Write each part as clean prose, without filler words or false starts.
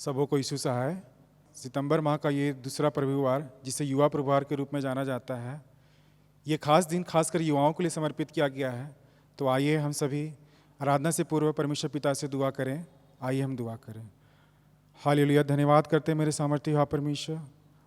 सबों को यीशु सहाय। सितंबर माह का ये दूसरा प्रभुवार, जिसे युवा प्रभुवार के रूप में जाना जाता है, ये खास दिन खासकर युवाओं के लिए समर्पित किया गया है। तो आइए हम सभी आराधना से पूर्व परमेश्वर पिता से दुआ करें। आइए हम दुआ करें। हालेलुया। धन्यवाद करते हैं मेरे सामर्थ्य हा परमेश्वर,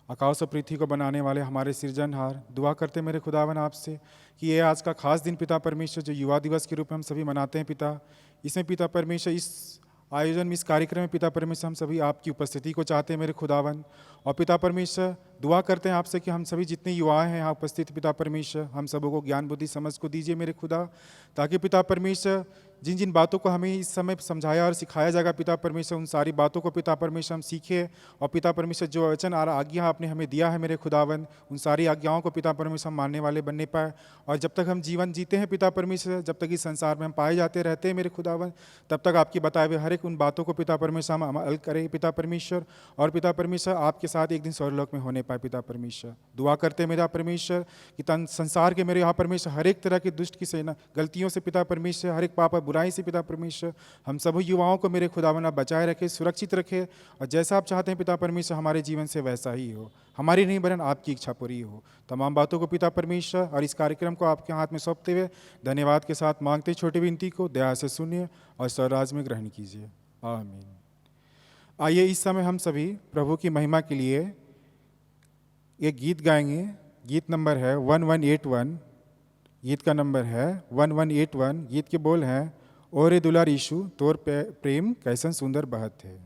आकाश और पृथ्वी को बनाने वाले हमारे सृजनहार। दुआ करते मेरे खुदावन आपसे कि ये आज का खास दिन पिता परमेश्वर, जो युवा दिवस के रूप में हम सभी मनाते हैं पिता, इसमें पिता परमेश्वर इस आयोजन में, इस कार्यक्रम में पिता परमेश्वर हम सभी आपकी उपस्थिति को चाहते हैं मेरे खुदावन। और पिता परमेश्वर दुआ करते हैं आपसे कि हम सभी जितने युवा हैं यहाँ उपस्थित पिता परमेश्वर, हम सबों को ज्ञान बुद्धि समझ को दीजिए मेरे खुदा, ताकि पिता परमेश्वर जिन जिन बातों को हमें इस समय समझाया और सिखाया जाएगा पिता परमेश्वर, उन सारी बातों को पिता परमेश्वर हम सीखें। और पिता परमेश्वर जो वचन और आज्ञा आपने हमें दिया है मेरे खुदावन, उन सारी आज्ञाओं को पिता परमेश्वर हम मानने वाले बनने पाए। और जब तक हम जीवन जीते हैं पिता परमेश्वर, जब तक इस संसार में हम पाए जाते रहते हैं मेरे खुदावन, तब तक आपकी बताए हुए हर एक उन बातों को पिता परमेश्वर हम अमल करें पिता परमेश्वर। और पिता परमेश्वर आपके साथ एक दिन स्वर्गलोक में होने पाए पिता परमेश्वर। दुआ करते हैं मेरा परमेश्वर कि संसार के मेरे यहाँ परमेश्वर हर एक तरह की दुष्ट की सेना गलतियों से पिता परमेश्वर, हर एक पाप और बुराई से पिता परमेश्वर, हम सभी युवाओं को मेरे खुदावन आप बचाए रखे, सुरक्षित रखे। और जैसा आप चाहते हैं पिता परमेश्वर हमारे जीवन से वैसा ही हो, हमारी नहीं वरन आपकी इच्छा पूरी हो। तमाम बातों को पिता परमेश्वर और इस कार्यक्रम को आपके हाथ में सौंपते हुए धन्यवाद के साथ मांगते छोटी विनती को दया से सुनिए और स्वराज में ग्रहण कीजिए। आमीन। आइए इस समय हम सभी प्रभु की महिमा के लिए एक गीत गाएंगे। गीत नंबर है 1181। गीत का नंबर है 1181। गीत के बोल हैं, ओरे दुलार यीशु तोर प्रेम कैसन सुंदर बहत है।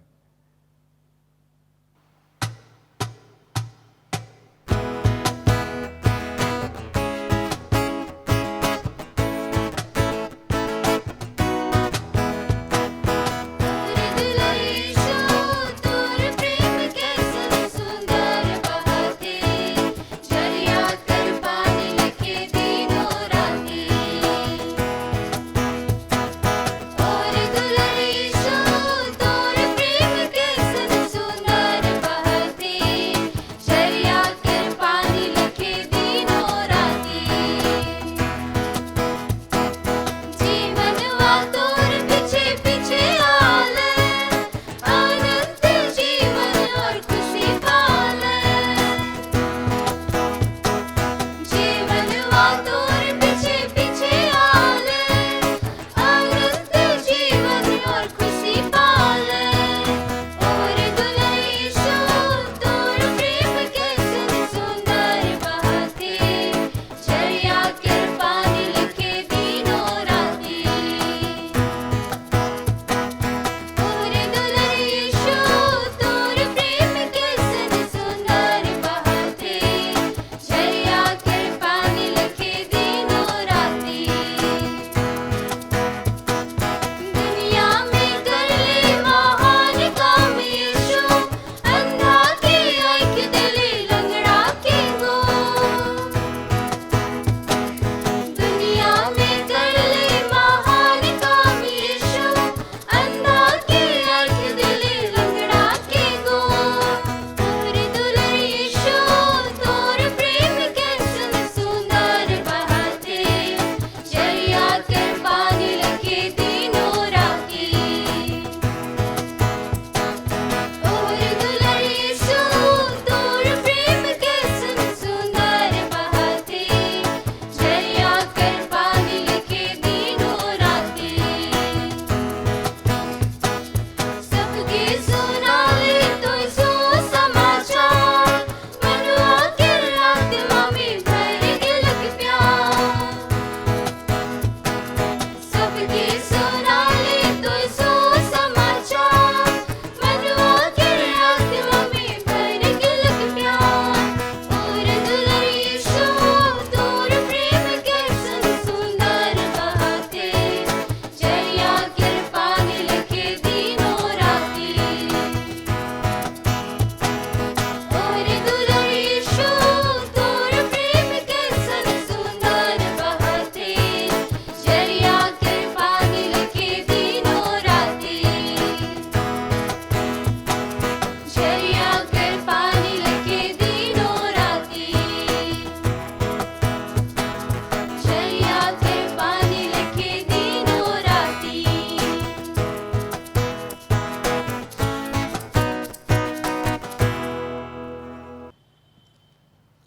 और दुलारी शो तोर प्रेम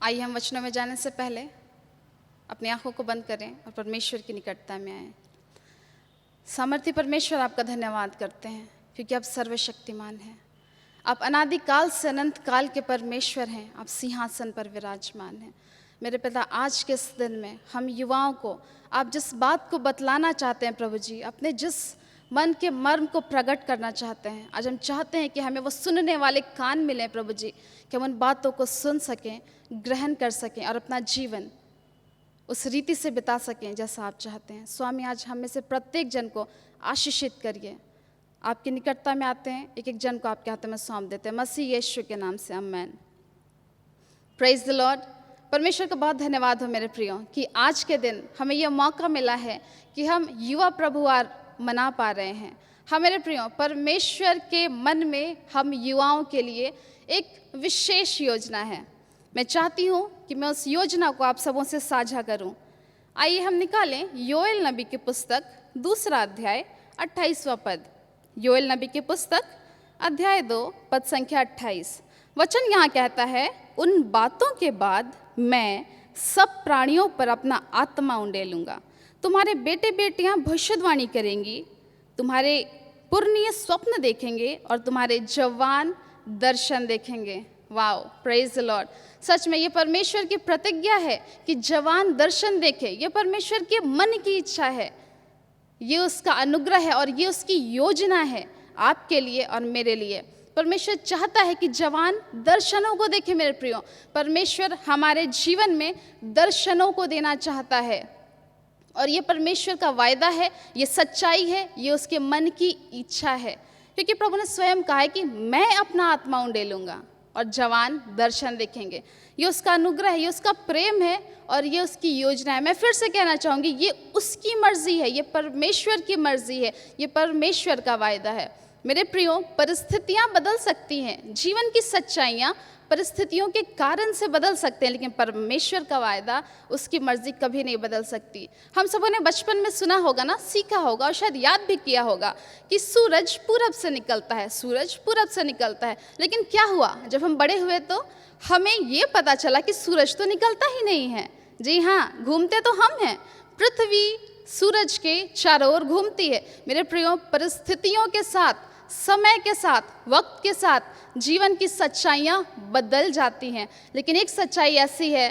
आइए हम वचनों में जाने से पहले अपनी आंखों को बंद करें और परमेश्वर की निकटता में आएं। सामर्थी परमेश्वर, आपका धन्यवाद करते हैं क्योंकि आप सर्वशक्तिमान हैं। आप अनादिकाल से अनंत काल के परमेश्वर हैं। आप सिंहासन पर विराजमान हैं। मेरे पिता, आज के इस दिन में हम युवाओं को आप जिस बात को बतलाना चाहते हैं प्रभु जी, अपने जिस मन के मर्म को प्रकट करना चाहते हैं, आज हम चाहते हैं कि हमें वो सुनने वाले कान मिलें प्रभु जी, कि हम उन बातों को सुन सकें, ग्रहण कर सकें और अपना जीवन उस रीति से बिता सकें जैसा आप चाहते हैं। स्वामी, आज हम में से प्रत्येक जन को आशीषित करिए। आपकी निकटता में आते हैं, एक एक जन को आपके हाथों में सौंप देते हैं, मसीह यीशु के नाम से, आमेन। Praise the Lord. परमेश्वर का बहुत धन्यवाद हो मेरे प्रियो कि आज के दिन हमें यह मौका मिला है कि हम युवा प्रभुवार मना पा रहे हैं। हाँ मेरे प्रियो, परमेश्वर के मन में हम युवाओं के लिए एक विशेष योजना है। मैं चाहती हूँ कि मैं उस योजना को आप सबों से साझा करूँ। आइए हम निकालें योएल नबी की पुस्तक 2 अध्याय 28वां पद। योएल नबी की पुस्तक अध्याय 2 पद संख्या 28। वचन यहाँ कहता है, उन बातों के बाद मैं सब प्राणियों पर अपना आत्मा उंडेलूंगा। तुम्हारे बेटे बेटियां भविष्यवाणी करेंगी, तुम्हारे पुरनिये स्वप्न देखेंगे और तुम्हारे जवान दर्शन देखेंगे। Wow, praise the lord. सच में ये परमेश्वर की प्रतिज्ञा है कि जवान दर्शन देखे। ये परमेश्वर के मन की इच्छा है, ये उसका अनुग्रह है और ये उसकी योजना है आपके लिए और मेरे लिए। परमेश्वर चाहता है कि जवान दर्शनों को देखे। मेरे प्रियो, परमेश्वर हमारे जीवन में दर्शनों को देना चाहता है और ये परमेश्वर का वायदा है, ये सच्चाई है, ये उसके मन की इच्छा है। क्योंकि प्रभु ने स्वयं कहा है कि मैं अपना आत्मा उंडेलूंगा और जवान दर्शन देखेंगे। ये उसका अनुग्रह है, ये उसका प्रेम है और ये उसकी योजना है। मैं फिर से कहना चाहूँगी, ये उसकी मर्जी है, ये परमेश्वर की मर्जी है, ये परमेश्वर का वायदा है। मेरे प्रियो, परिस्थितियाँ बदल सकती हैं, जीवन की सच्चाइयाँ परिस्थितियों के कारण से बदल सकते हैं, लेकिन परमेश्वर का वायदा, उसकी मर्जी कभी नहीं बदल सकती। हम सबों ने बचपन में सुना होगा ना, सीखा होगा और शायद याद भी किया होगा कि सूरज पूरब से निकलता है, सूरज पूरब से निकलता है। लेकिन क्या हुआ, जब हम बड़े हुए तो हमें ये पता चला कि सूरज तो निकलता ही नहीं है। जी हाँ, घूमते तो हम हैं, पृथ्वी सूरज के चारों ओर घूमती है। मेरे प्रियो, परिस्थितियों के साथ, समय के साथ, वक्त के साथ जीवन की सच्चाइयाँ बदल जाती हैं, लेकिन एक सच्चाई ऐसी है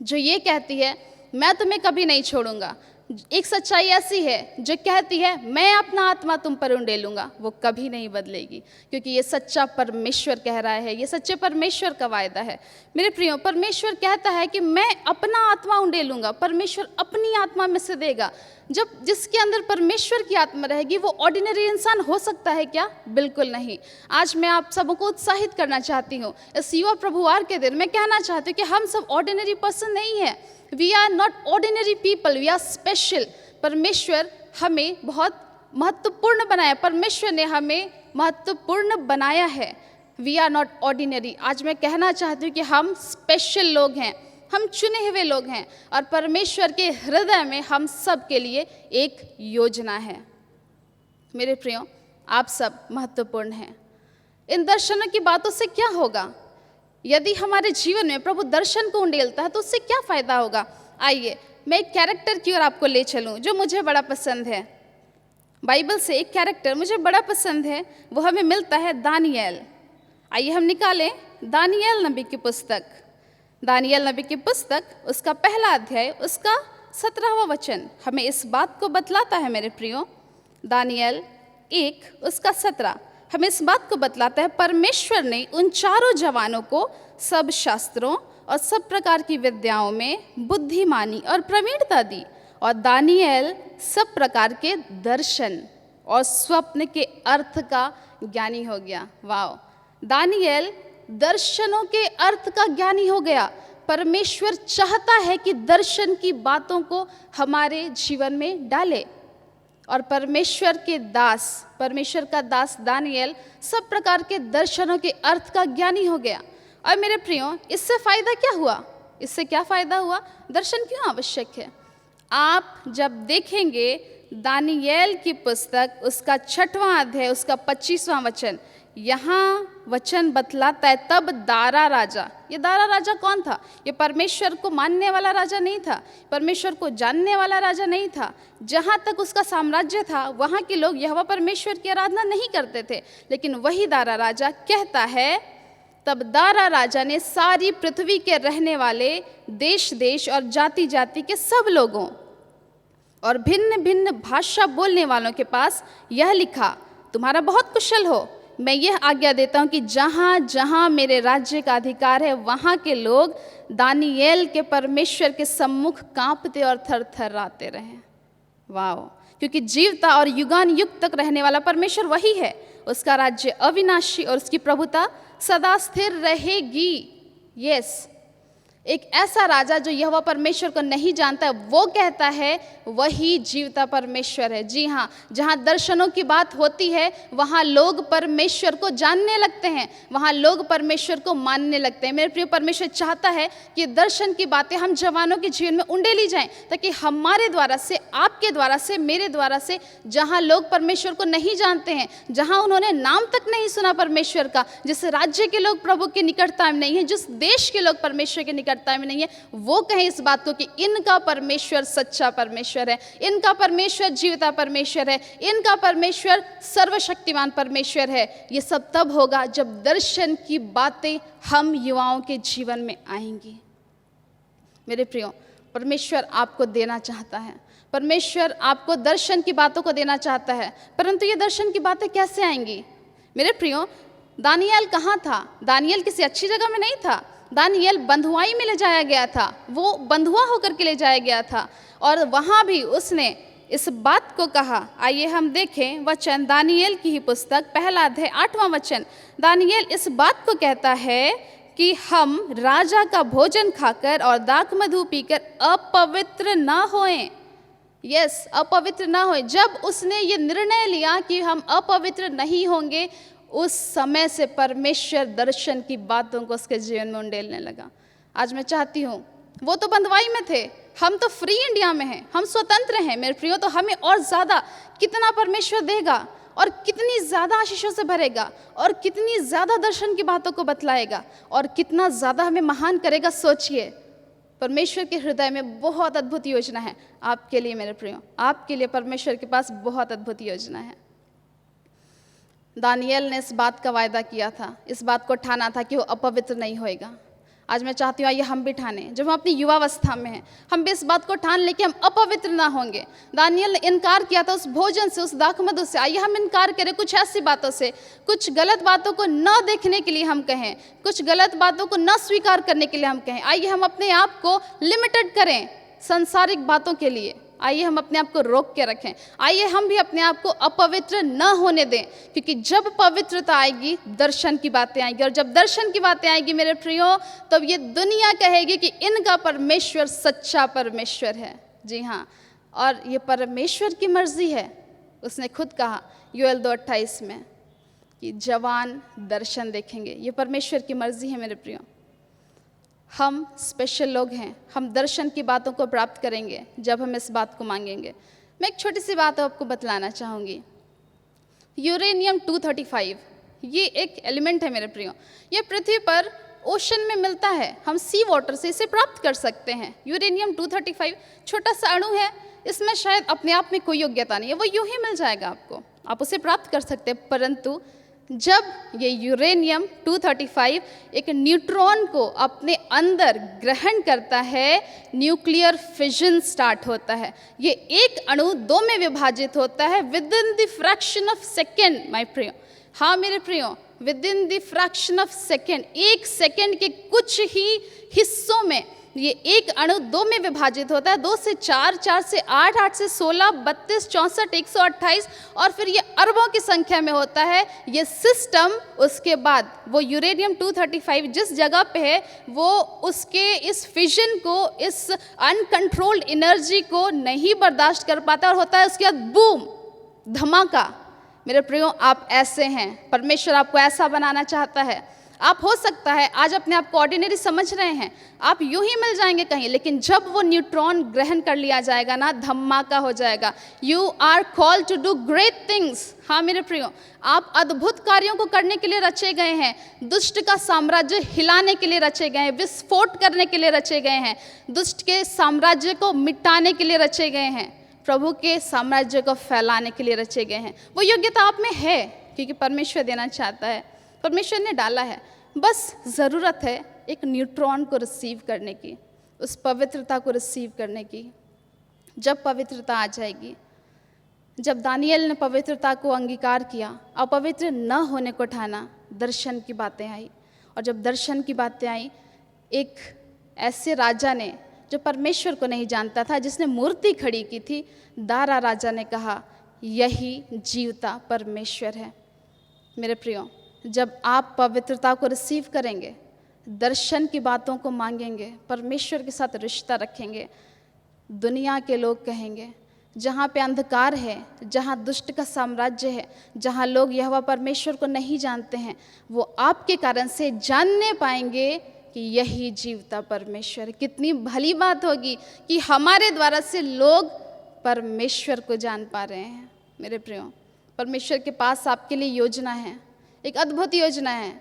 जो ये कहती है, मैं तुम्हें कभी नहीं छोड़ूंगा। एक सच्चाई ऐसी है जो कहती है, मैं अपना आत्मा तुम पर उंडेलूंगा। वो कभी नहीं बदलेगी, क्योंकि ये सच्चा परमेश्वर कह रहा है, ये सच्चे परमेश्वर का वायदा है। मेरे प्रियो, परमेश्वर कहता है कि मैं अपना आत्मा उंडेलूंगा। परमेश्वर अपनी आत्मा में से देगा। जब जिसके अंदर परमेश्वर की आत्मा रहेगी, वो ऑर्डिनरी इंसान हो सकता है क्या? बिल्कुल नहीं। आज मैं आप सबों को उत्साहित करना चाहती हूँ। इस युवा प्रभुवार के दिन मैं कहना चाहती हूँ कि हम सब ऑर्डिनरी पर्सन नहीं है। We are not ordinary people, we are special. परमेश्वर हमें बहुत महत्वपूर्ण बनाया, परमेश्वर ने हमें महत्वपूर्ण बनाया है। We are not ordinary. आज मैं कहना चाहती हूँ कि हम स्पेशल लोग हैं, हम चुने हुए लोग हैं और परमेश्वर के हृदय में हम सब के लिए एक योजना है। मेरे प्रियो, आप सब महत्वपूर्ण हैं। इन दर्शनों की बातों से क्या होगा? यदि हमारे जीवन में प्रभु दर्शन को उंडेलता है तो उससे क्या फ़ायदा होगा? आइए मैं एक कैरेक्टर की ओर आपको ले चलूँ जो मुझे बड़ा पसंद है। बाइबल से एक कैरेक्टर मुझे बड़ा पसंद है, वो हमें मिलता है दानियेल। आइए हम निकालें दानियेल नबी की पुस्तक। दानियेल नबी की पुस्तक, उसका 1 अध्याय, उसका 17वां वचन हमें इस बात को बतलाता है। मेरे प्रियो, दानियेल 1 उसका 17 हमें इस बात को बतलाता है, परमेश्वर ने उन चारों जवानों को सब शास्त्रों और सब प्रकार की विद्याओं में बुद्धिमानी और प्रवीणता दी, और दानियेल सब प्रकार के दर्शन और स्वप्न के अर्थ का ज्ञानी हो गया। वाओ, दानियेल दर्शनों के अर्थ का ज्ञानी हो गया। परमेश्वर चाहता है कि दर्शन की बातों को हमारे जीवन में डाले, और परमेश्वर के दास, परमेश्वर का दास दानियेल सब प्रकार के दर्शनों के अर्थ का ज्ञानी हो गया। और मेरे प्रियो, इससे फ़ायदा क्या हुआ? इससे क्या फ़ायदा हुआ? दर्शन क्यों आवश्यक है? आप जब देखेंगे दानियेल की पुस्तक, उसका 6वां अध्याय, उसका 25वां वचन, यहाँ वचन बतलाता है तब दारा राजा। ये दारा राजा कौन था? ये परमेश्वर को मानने वाला राजा नहीं था, परमेश्वर को जानने वाला राजा नहीं था। जहाँ तक उसका साम्राज्य था वहाँ के लोग यहोवा परमेश्वर की आराधना नहीं करते थे। लेकिन वही दारा राजा कहता है, तब दारा राजा ने सारी पृथ्वी के रहने वाले देश देश और जाति जाति के सब लोगों और भिन्न भिन्न भाषा बोलने वालों के पास यह लिखा, तुम्हारा बहुत कुशल हो। मैं यह आज्ञा देता हूँ कि जहाँ जहाँ मेरे राज्य का अधिकार है वहाँ के लोग दानियेल के परमेश्वर के सम्मुख कांपते और थर थराते रहें। वाह! क्योंकि जीवता और युगान युग तक रहने वाला परमेश्वर वही है। उसका राज्य अविनाशी और उसकी प्रभुता सदा स्थिर रहेगी। यस, एक ऐसा राजा जो यहोवा परमेश्वर को नहीं जानता है, वो कहता है वही जीवता परमेश्वर है। जी हाँ, जहाँ दर्शनों की बात होती है वहाँ लोग परमेश्वर को जानने लगते हैं, वहाँ लोग परमेश्वर को मानने लगते हैं। मेरे प्रिय, परमेश्वर चाहता है कि दर्शन की बातें हम जवानों के जीवन में उंडेली जाएं, ताकि हमारे द्वारा से, आपके द्वारा से, मेरे द्वारा से, जहाँ लोग परमेश्वर को नहीं जानते हैं, जहाँ उन्होंने नाम तक नहीं सुना परमेश्वर का, जिस राज्य के लोग प्रभु की निकटता में नहीं है, जिस देश के लोग परमेश्वर की निकटता में नहीं है, वो कहें इस बात को कि इनका परमेश्वर सच्चा परमेश्वर है, इनका परमेश्वर जीवता परमेश्वर है, इनका परमेश्वर सर्वशक्तिमान परमेश्वर है। ये सब तब होगा जब दर्शन की बातें हम युवाओं के जीवन में आएंगी। मेरे प्रियो, परमेश्वर आपको देना चाहता है, परमेश्वर आपको दर्शन की बातों को देना चाहता है, परंतु ये दर्शन की बातें कैसे आएंगी? मेरे प्रियो, दानियेल कहाँ था? दानियेल किसी अच्छी जगह में नहीं था। दानियेल बंधुआई में ले जाया गया था, वो बंधुआ होकर के ले जाया गया था, और वहाँ भी उसने इस बात को कहा। आइए हम देखें वचन, दानियेल की ही पुस्तक, पहला अध्याय 8वां वचन। दानियेल इस बात को कहता है कि हम राजा का भोजन खाकर और दाख मधु पीकर अपवित्र ना होएं। यस, अपवित्र ना होएं। जब उसने ये निर्णय लिया कि हम अपवित्र नहीं होंगे, उस समय से परमेश्वर दर्शन की बातों को उसके जीवन में उंडेलने लगा। आज मैं चाहती हूँ, वो तो बंधुआई में थे, हम तो फ्री इंडिया में हैं, हम स्वतंत्र हैं मेरे प्रियो, तो हमें और ज़्यादा कितना परमेश्वर देगा और कितनी ज़्यादा आशीषों से भरेगा और कितनी ज़्यादा दर्शन की बातों को बतलाएगा और कितना ज़्यादा हमें महान करेगा। सोचिए, परमेश्वर के हृदय में बहुत अद्भुत योजना है आपके लिए मेरे प्रियो, आपके लिए परमेश्वर के पास बहुत अद्भुत योजना है। दानियेल ने इस बात का वायदा किया था, इस बात को ठाना था कि वो अपवित्र नहीं होएगा। आज मैं चाहती हूँ आइए हम भी ठाने, जब हम अपनी युवावस्था में हैं, हम भी इस बात को ठान लें कि हम अपवित्र ना होंगे। दानियेल ने इनकार किया था उस भोजन से, उस दाख मधु से। आइए हम इनकार करें कुछ ऐसी बातों से, कुछ गलत बातों को न देखने के लिए हम कहें, कुछ गलत बातों को न स्वीकार करने के लिए हम कहें। आइए हम अपने आप को लिमिटेड करें संसारिक बातों के लिए, आइए हम अपने आप को रोक के रखें, आइए हम भी अपने आप को अपवित्र न होने दें, क्योंकि जब पवित्रता आएगी दर्शन की बातें आएंगी, और जब दर्शन की बातें आएगी मेरे प्रियो, तब ये दुनिया कहेगी कि इनका परमेश्वर सच्चा परमेश्वर है। जी हाँ, और ये परमेश्वर की मर्जी है। उसने खुद कहा योएल 2:28 में कि जवान दर्शन देखेंगे। ये परमेश्वर की मर्जी है मेरे प्रियो। हम स्पेशल लोग हैं, हम दर्शन की बातों को प्राप्त करेंगे जब हम इस बात को मांगेंगे। मैं एक छोटी सी बात आपको बतलाना चाहूँगी। यूरेनियम 235 ये एक एलिमेंट है मेरे प्रियो, ये पृथ्वी पर ओशन में मिलता है, हम सी वाटर से इसे प्राप्त कर सकते हैं। यूरेनियम 235 छोटा सा अणु है, इसमें शायद अपने आप में कोई योग्यता नहीं है, वो यूँ ही मिल जाएगा आपको, आप उसे प्राप्त कर सकते हैं। परंतु जब ये यूरेनियम 235 एक न्यूट्रॉन को अपने अंदर ग्रहण करता है, न्यूक्लियर फिजन स्टार्ट होता है। ये एक अणु दो में विभाजित होता है with in the fraction of second. My प्रियो, हाँ मेरे प्रियो, with in the fraction of second, एक सेकेंड के कुछ ही हिस्सों में ये एक अणु दो में विभाजित होता है, 2 से 4, 4 से 8, 8 से 16, 32, 64, 128 और फिर ये अरबों की संख्या में होता है ये सिस्टम। उसके बाद वो यूरेनियम 235 जिस जगह पे है वो उसके इस फिजन को, इस अनकंट्रोल्ड एनर्जी को नहीं बर्दाश्त कर पाता और होता है उसके बाद बूम, धमाका। मेरे प्रियो, आप ऐसे हैं, परमेश्वर आपको ऐसा बनाना चाहता है। आप हो सकता है आज अपने आप को ऑर्डिनरी समझ रहे हैं, आप यूं ही मिल जाएंगे कहीं, लेकिन जब वो न्यूट्रॉन ग्रहण कर लिया जाएगा ना, धमाका हो जाएगा। You are called to do great things. हाँ मेरे प्रियो, आप अद्भुत कार्यों को करने के लिए रचे गए हैं, दुष्ट का साम्राज्य हिलाने के लिए रचे गए हैं, विस्फोट करने के लिए रचे गए हैं, दुष्ट के साम्राज्य को मिटाने के लिए रचे गए हैं, प्रभु के साम्राज्य को फैलाने के लिए रचे गए हैं। वो योग्यता आप में है, क्योंकि परमेश्वर देना चाहता है, परमेश्वर ने डाला है। बस ज़रूरत है एक न्यूट्रॉन को रिसीव करने की, उस पवित्रता को रिसीव करने की। जब पवित्रता आ जाएगी, जब दानियल ने पवित्रता को अंगीकार किया, अपवित्र न होने को ठाना, दर्शन की बातें आई। और जब दर्शन की बातें आई, एक ऐसे राजा ने जो परमेश्वर को नहीं जानता था, जिसने मूर्ति खड़ी की थी, दारा राजा ने कहा यही जीवता परमेश्वर है। मेरे प्रियो, जब आप पवित्रता को रिसीव करेंगे, दर्शन की बातों को मांगेंगे, परमेश्वर के साथ रिश्ता रखेंगे, दुनिया के लोग कहेंगे जहाँ पे अंधकार है, जहाँ दुष्ट का साम्राज्य है, जहाँ लोग यहोवा परमेश्वर को नहीं जानते हैं, वो आपके कारण से जानने पाएंगे कि यही जीवता परमेश्वर है। कितनी भली बात होगी कि हमारे द्वारा से लोग परमेश्वर को जान पा रहे हैं। मेरे प्रियो, परमेश्वर के पास आपके लिए योजना है, एक अद्भुत योजना है,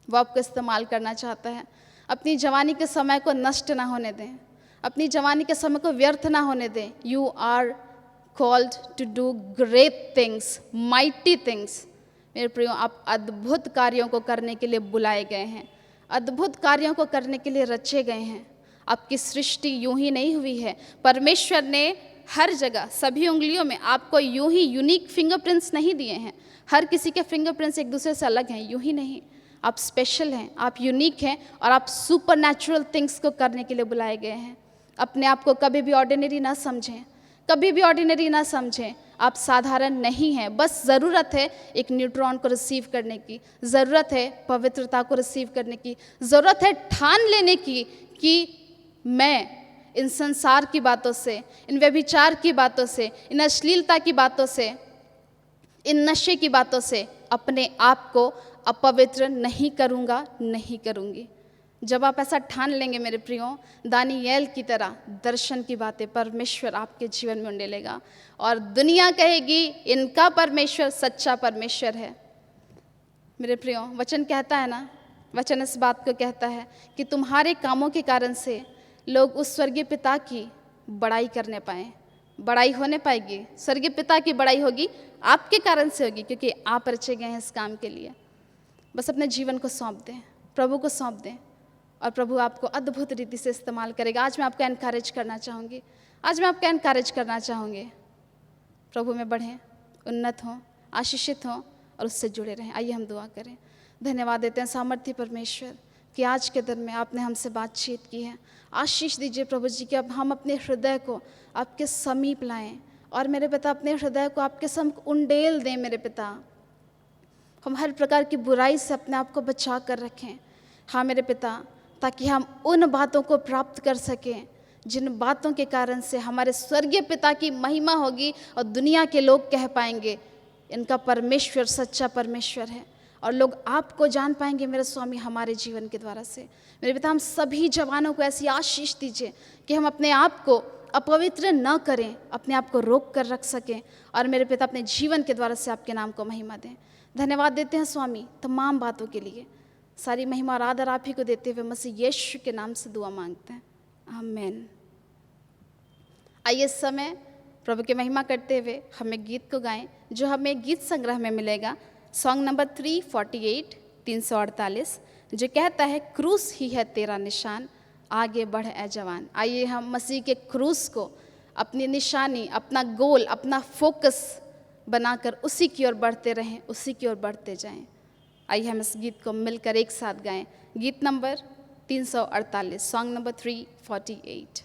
वो आपको इस्तेमाल करना चाहता है। अपनी जवानी के समय को नष्ट ना होने दें, अपनी जवानी के समय को व्यर्थ ना होने दें। You are called to do great things, mighty things. मेरे प्रियो, आप अद्भुत कार्यों को करने के लिए बुलाए गए हैं, अद्भुत कार्यों को करने के लिए रचे गए हैं। आपकी सृष्टि यूं ही नहीं हुई है, परमेश्वर ने हर जगह सभी उंगलियों में आपको यूं ही यूनिक फिंगरप्रिंट्स नहीं दिए हैं। हर किसी के फिंगरप्रिंट्स एक दूसरे से अलग हैं, यूं ही नहीं। आप स्पेशल हैं, आप यूनिक हैं, और आप सुपर नेचुरल थिंग्स को करने के लिए बुलाए गए हैं। अपने आप को कभी भी ऑर्डिनरी ना समझें, कभी भी ऑर्डिनरी ना समझें। आप साधारण नहीं हैं, बस ज़रूरत है एक न्यूट्रॉन को रिसीव करने की, ज़रूरत है पवित्रता को रिसीव करने की, ज़रूरत है ठान लेने की कि मैं इन संसार की बातों से, इन व्यभिचार की बातों से, इन अश्लीलता की बातों से, इन नशे की बातों से अपने आप को अपवित्र नहीं करूँगा, नहीं करूँगी। जब आप ऐसा ठान लेंगे मेरे प्रियो, दानियेल की तरह दर्शन की बातें परमेश्वर आपके जीवन में उंडेलेगा, और दुनिया कहेगी इनका परमेश्वर सच्चा परमेश्वर है। मेरे प्रियो, वचन कहता है ना, वचन इस बात को कहता है कि तुम्हारे कामों के कारण से लोग उस स्वर्गीय पिता की बड़ाई करने पाएँ। बड़ाई होने पाएगी, स्वर्गीय पिता की बड़ाई होगी, आपके कारण से होगी, क्योंकि आप रचे गए हैं इस काम के लिए। बस अपने जीवन को सौंप दें, प्रभु को सौंप दें, और प्रभु आपको अद्भुत रीति से इस्तेमाल करेगा। आज मैं आपको एनकरेज करना चाहूँगी, आज मैं आपको एनकरेज करना चाहूँगी, प्रभु में बढ़ें, उन्नत हों, आशीषित हों, और उससे जुड़े रहें। आइए हम दुआ करें। धन्यवाद देते हैं सामर्थ्य परमेश्वर कि आज के दिन में आपने हमसे बातचीत की है। आशीष दीजिए प्रभु जी कि अब हम अपने हृदय को आपके समीप लाएं, और मेरे पिता अपने हृदय को आपके समीप उंडेल दें। मेरे पिता, हम हर प्रकार की बुराई से अपने आप को बचा कर रखें। हाँ मेरे पिता, ताकि हम उन बातों को प्राप्त कर सकें जिन बातों के कारण से हमारे स्वर्गीय पिता की महिमा होगी, और दुनिया के लोग कह पाएंगे इनका परमेश्वर सच्चा परमेश्वर है, और लोग आपको जान पाएंगे मेरे स्वामी हमारे जीवन के द्वारा से। मेरे पिता, हम सभी जवानों को ऐसी आशीष दीजिए कि हम अपने आप को अपवित्र न करें, अपने आप को रोक कर रख सकें, और मेरे पिता अपने जीवन के द्वारा से आपके नाम को महिमा दें। धन्यवाद देते हैं स्वामी तमाम बातों के लिए। सारी महिमा और आदर आप ही को देते हुए मसीह यीशु के नाम से दुआ मांगते हैं, आमीन। आइए इस समय प्रभु की महिमा करते हुए हम एक गीत को गाएं, जो हमें गीत संग्रह में मिलेगा, सॉन्ग नंबर 348, 348, जो कहता है क्रूस ही है तेरा निशान, आगे बढ़ ए जवान। आइए हम मसीह के क्रूस को अपनी निशानी, अपना गोल, अपना फोकस बनाकर उसी की ओर बढ़ते रहें, उसी की ओर बढ़ते जाएं। आइए हम इस गीत को मिलकर एक साथ गाएं। गीत नंबर 348, सॉन्ग नंबर 348।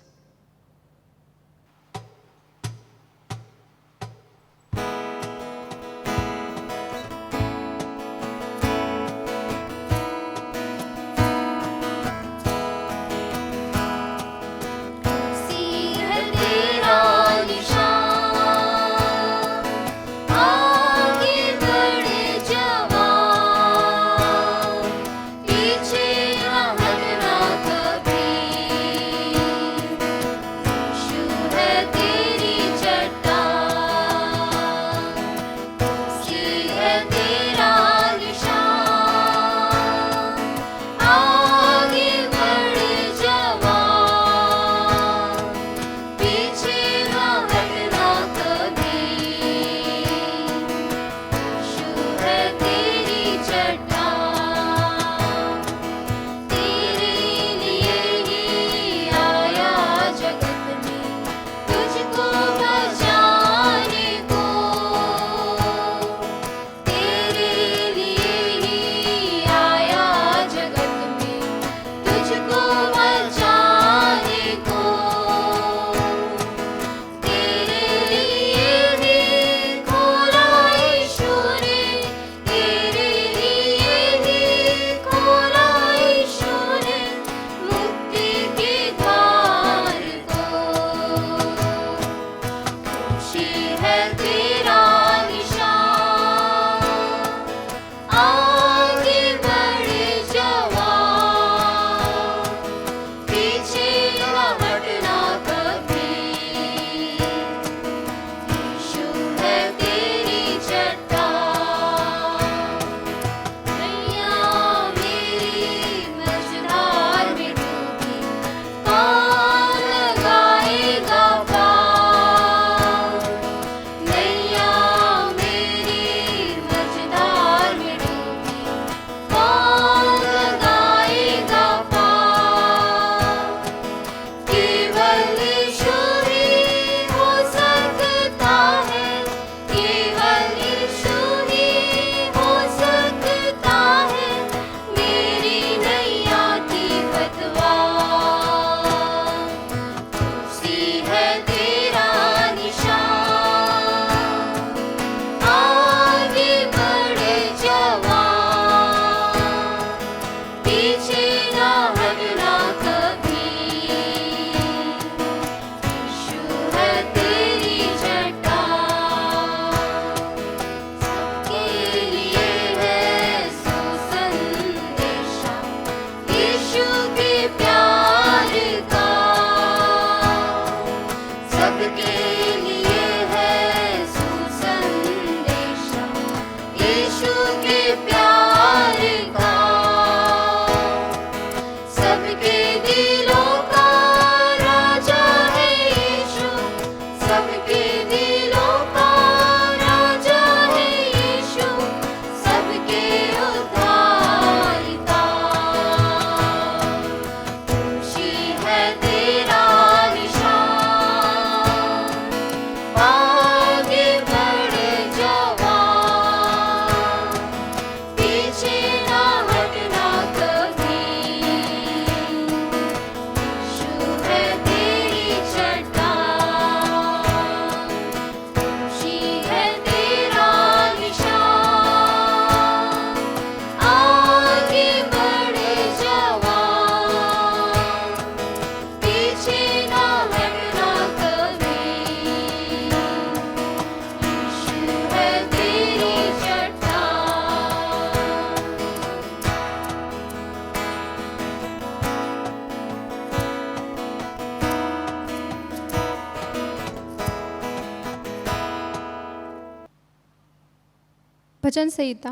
भजन संहिता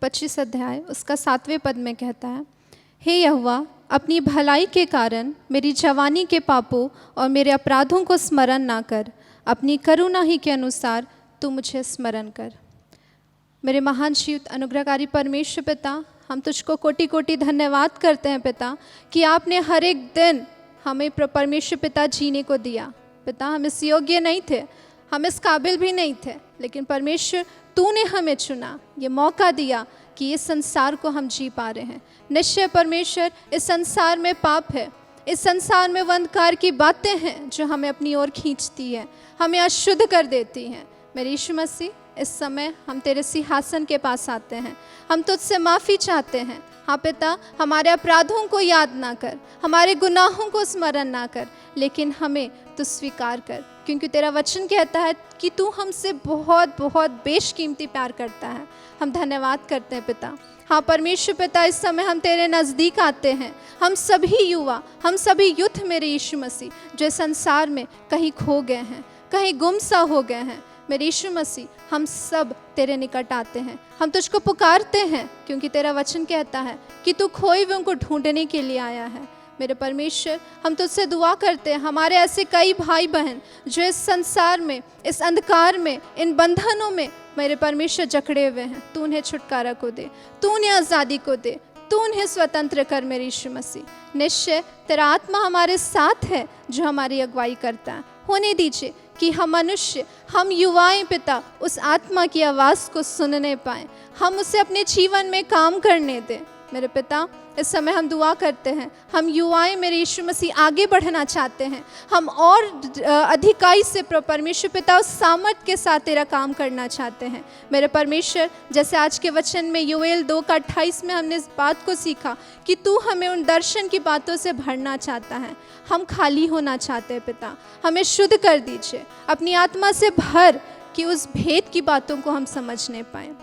25 अध्याय उसका 7वें पद में कहता है, हे यहोवा, अपनी भलाई के कारण मेरी जवानी के पापों और मेरे अपराधों को स्मरण ना कर, अपनी करुणा ही के अनुसार तू मुझे स्मरण कर। मेरे महान जीवित अनुग्रहकारी परमेश्वर पिता, हम तुझको कोटि कोटि धन्यवाद करते हैं पिता कि आपने हर एक दिन हमें परमेश्वर पिता जीने को दिया। पिता, हम इस योग्य नहीं थे, हम इस काबिल भी नहीं थे, लेकिन परमेश्वर तूने हमें चुना, ये मौका दिया कि इस संसार को हम जी पा रहे हैं। निश्चय परमेश्वर, इस संसार में पाप है, इस संसार में अंधकार की बातें हैं जो हमें अपनी ओर खींचती है, हमें अशुद्ध कर देती हैं। मेरे यीशु मसीह, इस समय हम तेरे सिंहासन के पास आते हैं, हम तुझसे माफ़ी चाहते हैं। हाँ पिता, हमारे अपराधों को याद ना कर, हमारे गुनाहों को स्मरण ना कर, लेकिन हमें तू स्वीकार कर, क्योंकि तेरा वचन कहता है कि तू हमसे बहुत बहुत बेशकीमती प्यार करता है। हम धन्यवाद करते हैं पिता। हाँ परमेश्वर पिता, इस समय हम तेरे नज़दीक आते हैं, हम सभी युवा, हम सभी यूथ मेरे यीशु मसीह जो संसार में कहीं खो गए हैं, कहीं गुमसा हो गए हैं। मेरे यीशु मसीह, हम सब तेरे निकट आते हैं, हम तुझको पुकारते हैं, क्योंकि तेरा वचन कहता है कि तू खोए हुए उनको ढूंढने के लिए आया है। मेरे परमेश्वर, हम तुझसे दुआ करते हैं, हमारे ऐसे कई भाई बहन जो इस संसार में, इस अंधकार में, इन बंधनों में मेरे परमेश्वर जकड़े हुए हैं, तू उन्हें छुटकारा को दे, तू उन्हें आज़ादी को दे, तू उन्हें स्वतंत्र कर मेरे यीशु मसीह। निश्चय तेरा आत्मा हमारे साथ है जो हमारी अगुवाई करता है। होने दीजिए कि हम मनुष्य, हम युवाएं पिता, उस आत्मा की आवाज़ को सुनने पाएँ, हम उसे अपने जीवन में काम करने दें। मेरे पिता, इस समय हम दुआ करते हैं, हम युवाएं मेरे यीशु मसीह आगे बढ़ना चाहते हैं, हम और अधिकाई से परमेश्वर पिता उस सामर्थ के साथ तेरा काम करना चाहते हैं। मेरे परमेश्वर, जैसे आज के वचन में योएल 2:28 में हमने इस बात को सीखा कि तू हमें उन दर्शन की बातों से भरना चाहता है, हम खाली होना चाहते हैं पिता, हमें शुद्ध कर दीजिए, अपनी आत्मा से भर कि उस भेद की बातों को हम समझने पाएँ।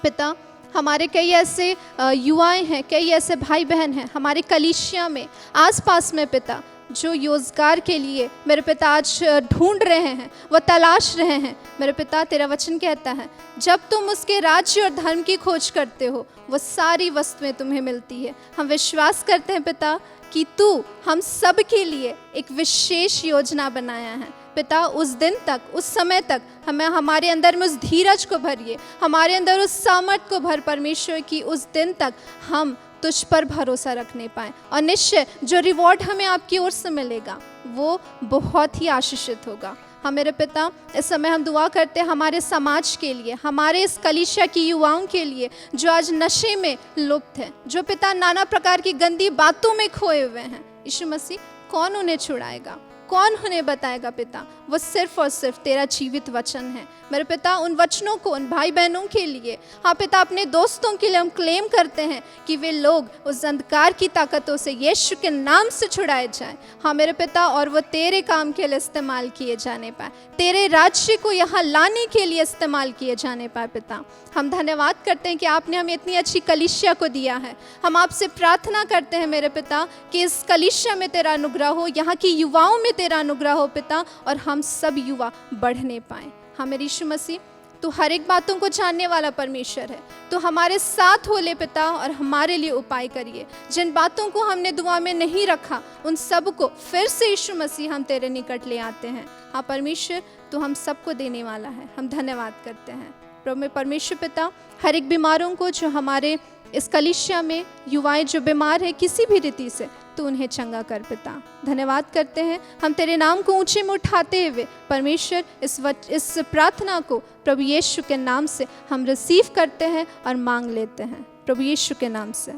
पिता, हमारे कई ऐसे युवाएं हैं, कई ऐसे भाई बहन हैं हमारे कलीसिया में, आसपास में पिता, जो रोजगार के लिए मेरे पिता आज ढूंढ रहे हैं, वह तलाश रहे हैं। मेरे पिता, तेरा वचन कहता है जब तुम उसके राज्य और धर्म की खोज करते हो, वो सारी वस्तुएं तुम्हें मिलती है। हम विश्वास करते हैं पिता कि तू हम सब के लिए एक विशेष योजना बनाया है पिता। उस दिन तक, उस समय तक हमें हमारे अंदर में उस धीरज को भरिए, हमारे अंदर उस सामर्थ को भर परमेश्वर की, उस दिन तक हम तुझ पर भरोसा रखने पाएँ, और निश्चय जो रिवॉर्ड हमें आपकी ओर से मिलेगा वो बहुत ही आशीषित होगा। हाँ मेरे पिता, इस समय हम दुआ करते हैं हमारे समाज के लिए, हमारे इस कलीसिया की युवाओं के लिए जो आज नशे में लुप्त हैं, जो पिता नाना प्रकार की गंदी बातों में खोए हुए हैं। यीशु मसीह, कौन उन्हें छुड़ाएगा, कौन उन्हें बताएगा पिता? वो सिर्फ और सिर्फ तेरा जीवित वचन है। मेरे पिता, उन वचनों को उन भाई बहनों के लिए, हाँ पिता, अपने दोस्तों के लिए हम क्लेम करते हैं कि वे लोग उस अंधकार की ताकतों से यीशु के नाम से छुड़ाए जाएं। हाँ मेरे पिता, और वो तेरे काम के लिए इस्तेमाल किए जाने पाए, तेरे राज्य को यहाँ लाने के लिए इस्तेमाल किए जाने पाए। पिता, हम धन्यवाद करते हैं कि आपने हमें इतनी अच्छी कलीसिया को दिया है। हम आपसे प्रार्थना करते हैं मेरे पिता कि इस कलीसिया में तेरा अनुग्रह हो, यहाँ की युवाओं में तेरा अनुग्रह हो पिता, और हम सब युवा बढ़ने पाएं। हाँ मेरे यीशु मसीह, तू हर एक बातों को जानने वाला परमेश्वर है, तो हमारे साथ हो ले पिता, और हमारे लिए उपाय करिए। जिन बातों को हमने दुआ में नहीं रखा, उन सब को फिर से यीशु मसीह हम तेरे निकट ले आते हैं। हाँ परमेश्वर, तू हम सबको देने वाला है, हम धन्यवाद करते हैं। प्रभु में परमेश्वर पिता, हर एक बीमारों को जो हमारे इस कलीसिया में युवाएं जो बीमार है किसी भी रीति से, तू उन्हें चंगा कर पिता। धन्यवाद करते हैं, हम तेरे नाम को ऊंचे में उठाते हुए परमेश्वर इस प्रार्थना को प्रभु यीशु के नाम से हम रिसीव करते हैं और मांग लेते हैं, प्रभु यीशु के नाम से,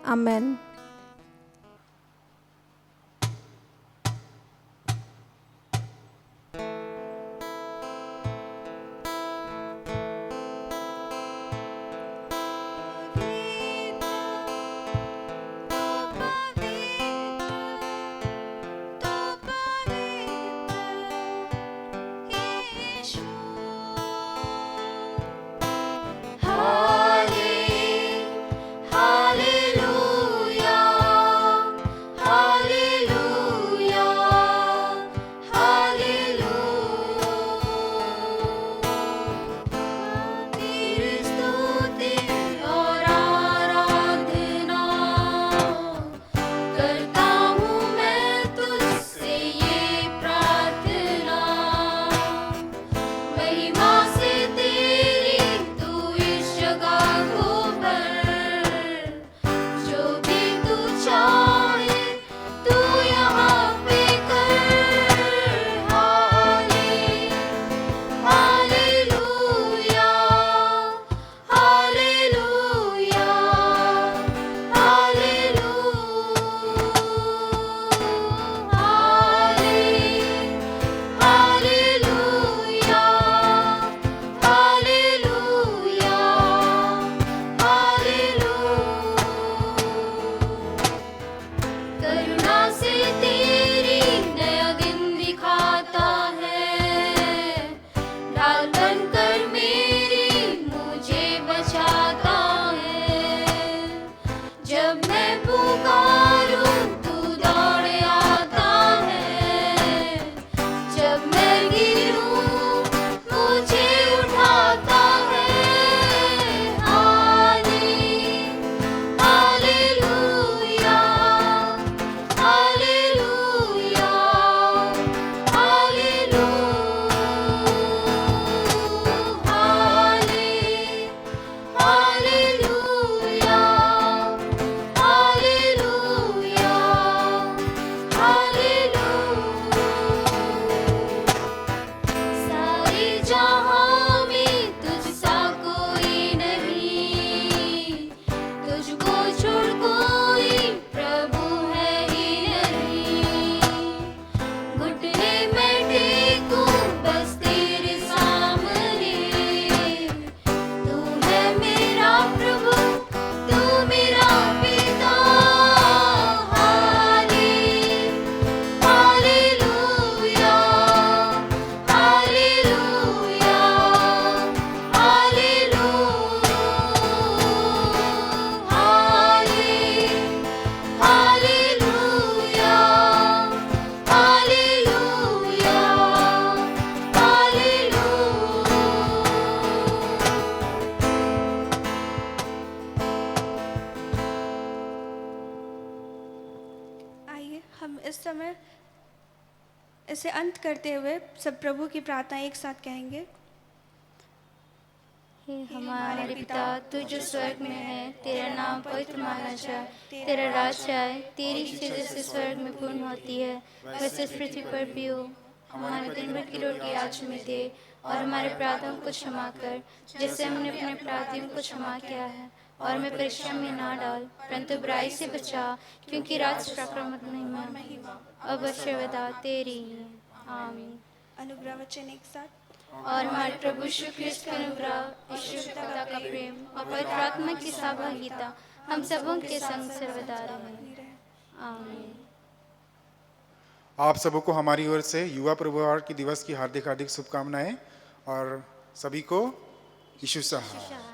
आमेन। Hallelujah. हम इस समय इसे अंत करते हुए सब प्रभु की प्रार्थना एक साथ कहेंगे। हे हमारे पिता, तू जो स्वर्ग में है, तेरा नाम पवित्र माना जाए, तेरा राज्य आए, तेरी इच्छा जैसे स्वर्ग में पूर्ण होती है वैसे इस पृथ्वी पर भी हो। हमारे दिन भर की रोटी आज हमें दे, और हमारे अपराधों को क्षमा कर जैसे हमने अपने अपराधियों को क्षमा किया है, और हमें परीक्षा में ना डाल परंतु बुराई से बचा, क्योंकि राज्य, प्रताप, महिमा अवश्य वदा तेरी है। आमीन। अनुग्रह वचन एक साथ। और हमारे प्रभु श्री कृष्ण का अनुग्रह, ईश्वर पिता का प्रेम और पवित्र आत्मा की सहभागिता हम सबों के संग सर्वदा रहे। आमीन। आप सबों को हमारी ओर से युवा प्रभुवार की दिवस की हार्दिक हार्दिक शुभकामनाएं और सभी को यीशु सहा।